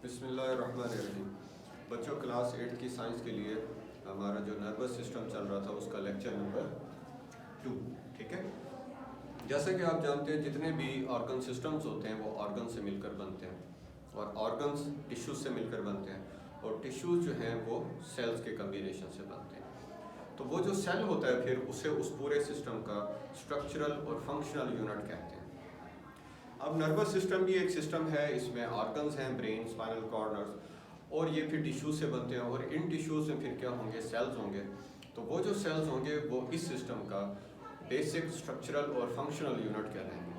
बिस्मिल्लाहिर्रहमानिर्रहीम। बच्चों, क्लास 8 की साइंस के लिए हमारा जो नर्वस सिस्टम चल रहा था उसका लेक्चर नंबर 2, ठीक है। जैसे कि आप जानते हैं जितने भी ऑर्गन सिस्टम्स होते हैं वो ऑर्गन से मिलकर बनते हैं और ऑर्गन्स टिश्यूज से मिलकर बनते हैं और टिश्यूज जो हैं वो सेल्स के कम्बिनेशन से बनते हैं। तो वो जो सेल होता है फिर उसे उस पूरे सिस्टम का स्ट्रक्चरल और फंक्शनल यूनिट कहते हैं। अब नर्वस सिस्टम भी एक सिस्टम है, इसमें ऑर्गन्स हैं, ब्रेन, स्पाइनल कॉर्ड, नर्व्स, और ये फिर टिश्यूज से बनते हैं और इन टिश्यूज में फिर क्या होंगे, सेल्स होंगे। तो वो जो सेल्स होंगे वो इस सिस्टम का बेसिक स्ट्रक्चरल और फंक्शनल यूनिट कहलाएंगे।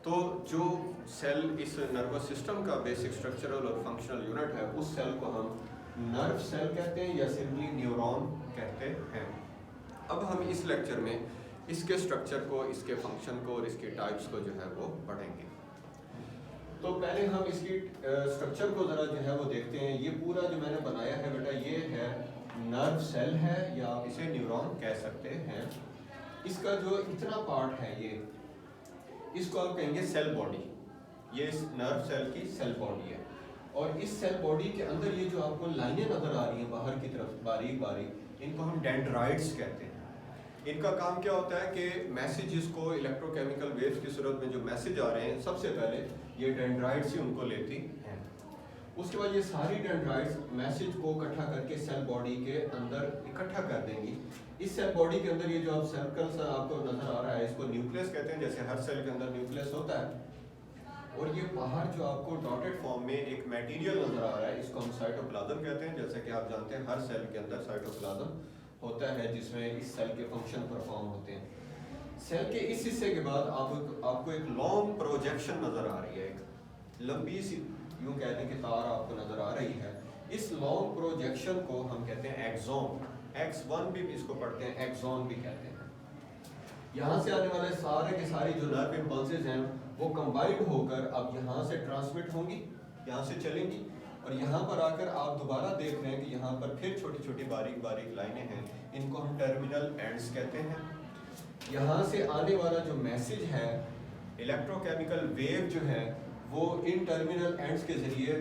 तो जो सेल इस नर्वस सिस्टम का बेसिक स्ट्रक्चरल और फंक्शनल यूनिट है उस सेल को हम नर्व सेल कहते हैं या सिंपली न्यूरॉन कहते हैं। अब हम इस लेक्चर में इसके स्ट्रक्चर को, इसके फंक्शन को और इसके टाइप्स को जो है वो पढ़ेंगे। तो पहले हम इसकी स्ट्रक्चर को ज़रा जो है वो देखते हैं। ये पूरा जो मैंने बनाया है बेटा ये है नर्व सेल है या आप इसे न्यूरॉन कह सकते हैं। इसका जो इतना पार्ट है ये, इसको आप कहेंगे सेल बॉडी। ये इस नर्व सेल की सेल बॉडी है और इस सेल बॉडी के अंदर ये जो आपको लाइनें नज़र आ रही हैं बाहर की तरफ बारीक बारीक, इनको हम डेंड्राइट्स कहते हैं। इनका काम क्या होता है कि मैसेजेस को, इलेक्ट्रोकेमिकल वेव्स की सूरत में जो मैसेज आ रहे हैं सबसे पहले ये डेंड्राइट्स ही उनको लेती हैं। उसके बाद ये सारी डेंड्राइट्स मैसेज को इकट्ठा करके सेल बॉडी के अंदर इकट्ठा कर देंगी। इस सेल बॉडी के अंदर ये जो आप सर्कल सा आपको नजर आ रहा है इसको न्यूक्लियस कहते हैं, जैसे हर सेल के अंदर न्यूक्लियस होता है। और ये बाहर जो आपको डॉटेड फॉर्म में एक मटेरियल नजर आ रहा है इसको हम साइटोप्लाज्म कहते हैं। जैसे कि आप जानते हैं हर सेल के अंदर साइटोप्लाज्म होता है जिसमें इस सेल के फंक्शन परफॉर्म होते हैं। सेल के इस हिस्से के बाद आपको एक लॉन्ग प्रोजेक्शन नजर आ रही है, एक लंबी सी यूं कहते हैं कि तार आपको नजर आ रही है। इस लॉन्ग प्रोजेक्शन को हम कहते हैं एक्सॉन। X1 भी इसको पढ़ते हैं, एक्सॉन भी कहते हैं। यहाँ से आने वाले सारे के सारी जो नर्व इम्पल्सेस हैं वो कंबाइंड होकर अब यहाँ से ट्रांसमिट होंगी, यहाँ से चलेंगी और यहाँ पर आकर आप दोबारा देख रहे हैं कि यहाँ पर फिर छोटी छोटी बारीक बारीक लाइनें हैं, इनको हम टर्मिनल एंड्स कहते हैं। यहाँ से आने वाला जो मैसेज है, इलेक्ट्रोकेमिकल वेव जो है वो इन टर्मिनल एंड्स के जरिए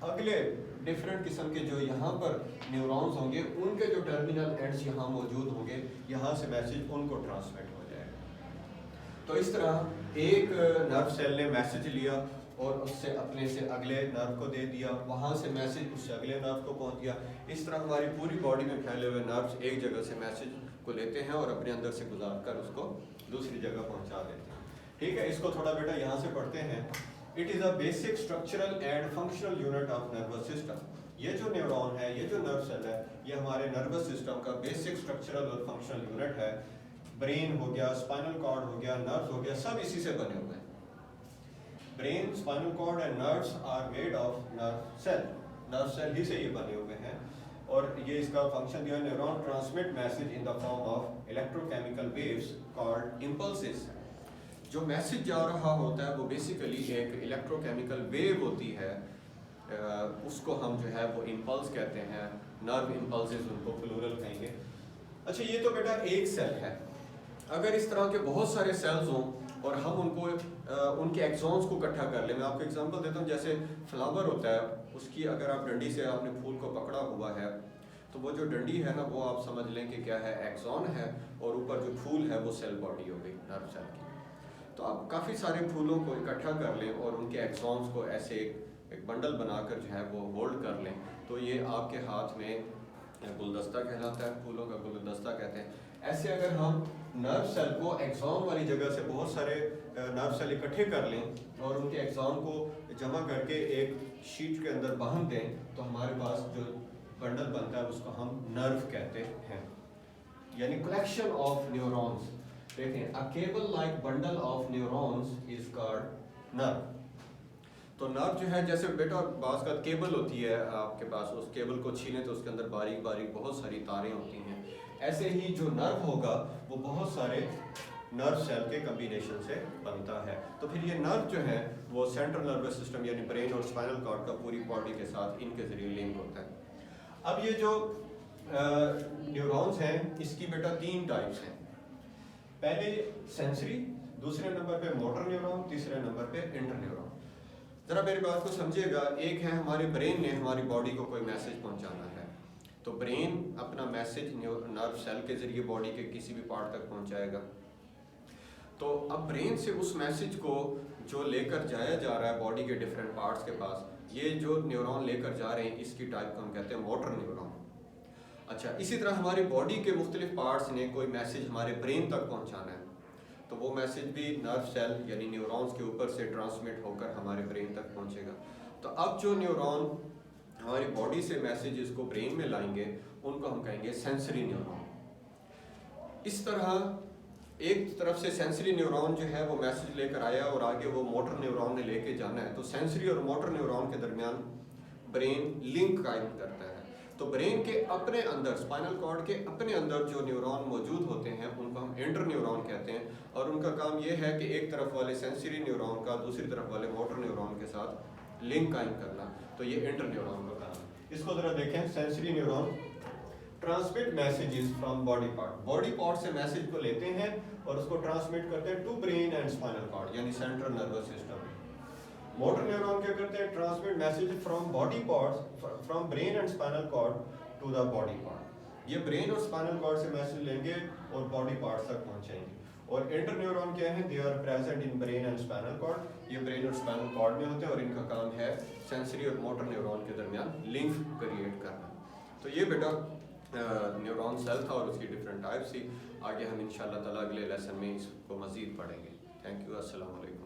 अगले डिफरेंट किस्म के जो यहाँ पर न्यूरॉन्स होंगे उनके जो टर्मिनल एंड्स यहाँ मौजूद होंगे, यहाँ से मैसेज उनको ट्रांसमिट हो जाएगा। तो इस तरह एक नर्व सेल ने मैसेज लिया और उससे अपने से अगले नर्व को दे दिया, वहाँ से मैसेज उससे अगले नर्व को पहुँच गया। इस तरह हमारी पूरी बॉडी में फैले हुए नर्व्स एक जगह से मैसेज को लेते हैं और अपने अंदर से गुजार कर उसको दूसरी जगह पहुँचा देते हैं। ठीक है, इसको थोड़ा बेटा यहाँ से पढ़ते हैं। It is a basic structural and functional unit of nervous system. ये जो न्यूरॉन है, ये जो नर्व सेल है, ये हमारे नर्वस सिस्टम का बेसिक स्ट्रक्चरल और फंक्शनल यूनिट है। ब्रेन हो गया, स्पाइनल कॉर्ड हो गया, नर्व्स हो गया, सब इसी से बने हुए हैं। Brain, spinal cord and nerves are made of nerve cell. Nerve cell ही से ये बने हुए हैं और ये इसका फंक्शन दिया, neuron transmit message in the form of electrochemical waves called impulses. जो मैसेज जा रहा होता है वो बेसिकली एक इलेक्ट्रोकेमिकल वेव होती है, उसको हम जो है वो इम्पल्स कहते हैं। नर्व इम्पल्सेस उनको प्लूरल कहेंगे। अच्छा, ये तो बेटा एक सेल है। अगर इस तरह के बहुत सारे सेल्स हों और हम उनको उनके एक्सॉन्स को इकट्ठा कर लें, मैं आपको एग्जांपल देता हूँ। जैसे फ्लावर होता है, उसकी अगर आप डंडी से आपने फूल को पकड़ा हुआ है तो वो जो डंडी है ना वो आप समझ लें कि क्या है, एक्सॉन है और ऊपर जो फूल है वो सेल बॉडी हो गई नर्व सेल की। तो आप काफ़ी सारे फूलों को इकट्ठा कर लें और उनके एक्सॉन्स को ऐसे एक बंडल बनाकर जो है वो होल्ड कर लें, तो ये आपके हाथ में गुलदस्ता कहलाता है, फूलों का गुलदस्ता कहते हैं। ऐसे अगर हम नर्व सेल को एक्सॉन वाली जगह से बहुत सारे नर्व सेल इकट्ठे कर लें और उनके एक्सॉन को जमा करके एक शीट के अंदर बांध दें तो हमारे पास जो बंडल बनता है उसको हम नर्व कहते हैं, यानी कलेक्शन ऑफ न्यूरॉन्स। देखें, a cable like bundle of neurons is called nerve. तो नर्व जो है, जैसे बेटा बास का केबल होती है आपके पास, उस केबल को छीलें तो उसके अंदर बारीक बारीक बहुत सारी तारें होती हैं। ऐसे ही जो नर्व होगा वो बहुत सारे नर्व सेल के कम्बिनेशन से बनता है। तो फिर ये नर्व जो है वो सेंट्रल नर्वस सिस्टम यानी ब्रेन और स्पाइनल कॉर्ड का पूरी बॉडी के साथ इनके जरिए लिंक होता है। अब ये जो न्यूरॉन्स हैं इसकी बेटा 3 टाइप्स हैं। पहले सेंसरी, दूसरे नंबर पे मोटर न्यूरॉन, तीसरे नंबर पे इंटर न्यूरॉन। ज़रा मेरी बात को समझिएगा। एक है हमारे ब्रेन ने हमारी बॉडी को कोई मैसेज पहुंचाना है, तो ब्रेन अपना मैसेज नर्व सेल के ज़रिए बॉडी के किसी भी पार्ट तक पहुंचाएगा। तो अब ब्रेन से उस मैसेज को जो लेकर जाया जा रहा है बॉडी के डिफरेंट पार्ट्स के पास, ये जो न्यूरॉन लेकर जा रहे हैं इसकी टाइप को हम कहते हैं मोटर न्यूरॉन। अच्छा, इसी तरह हमारी बॉडी के मुख्तलिफ पार्ट्स ने कोई मैसेज हमारे ब्रेन तक पहुंचाना है, तो वो मैसेज भी नर्व सेल यानी न्यूरॉन्स के ऊपर से ट्रांसमिट होकर हमारे ब्रेन तक पहुंचेगा। तो अब जो न्यूरॉन हमारी बॉडी से मैसेजेस को ब्रेन में लाएंगे उनको हम कहेंगे सेंसरी न्यूरॉन। इस तरह एक तरफ से सेंसरी न्यूरॉन जो है वो मैसेज लेकर आया और आगे वो मोटर न्यूरॉन ने लेके जाना है, तो सेंसरी और मोटर न्यूरॉन के दरमियान ब्रेन लिंक कायम करता है। तो ब्रेन के अपने अंदर, स्पाइनल कॉर्ड के अपने अंदर जो न्यूरॉन मौजूद होते हैं उनको हम इंटर न्यूरॉन कहते हैं, और उनका काम ये है कि एक तरफ वाले सेंसरी न्यूरॉन का दूसरी तरफ वाले मोटर न्यूरॉन के साथ लिंक कायम करना, तो ये इंटर न्यूरॉन का काम है। इसको जरा देखें, sensory neuron transmit messages from body part, body part से मैसेज को लेते हैं और उसको ट्रांसमिट करते हैं to brain and spinal cord यानी central nervous system. Motor neuron क्या करते हैं, transmit message from body parts, from brain and spinal cord to the body part. ये ब्रेन और स्पाइनल कॉर्ड से मैसेज लेंगे और बॉडी पार्ट्स तक पहुंचाएंगे। और इंटर न्यूरॉन क्या है, they are present in brain and spinal cord, ये ब्रेन और स्पाइनल कॉर्ड में होते हैं और इनका काम है सेंसरी और मोटर न्यूरॉन के दरमियान लिंक क्रिएट करना। तो ये बेटा न्यूरॉन सेल था और उसकी डिफरेंट टाइप्स थी। आगे हम इंशाल्लाह ताला अगले लेसन में इसको मज़ीद पढ़ेंगे। थैंक यू, अस्सलाम वालेकुम।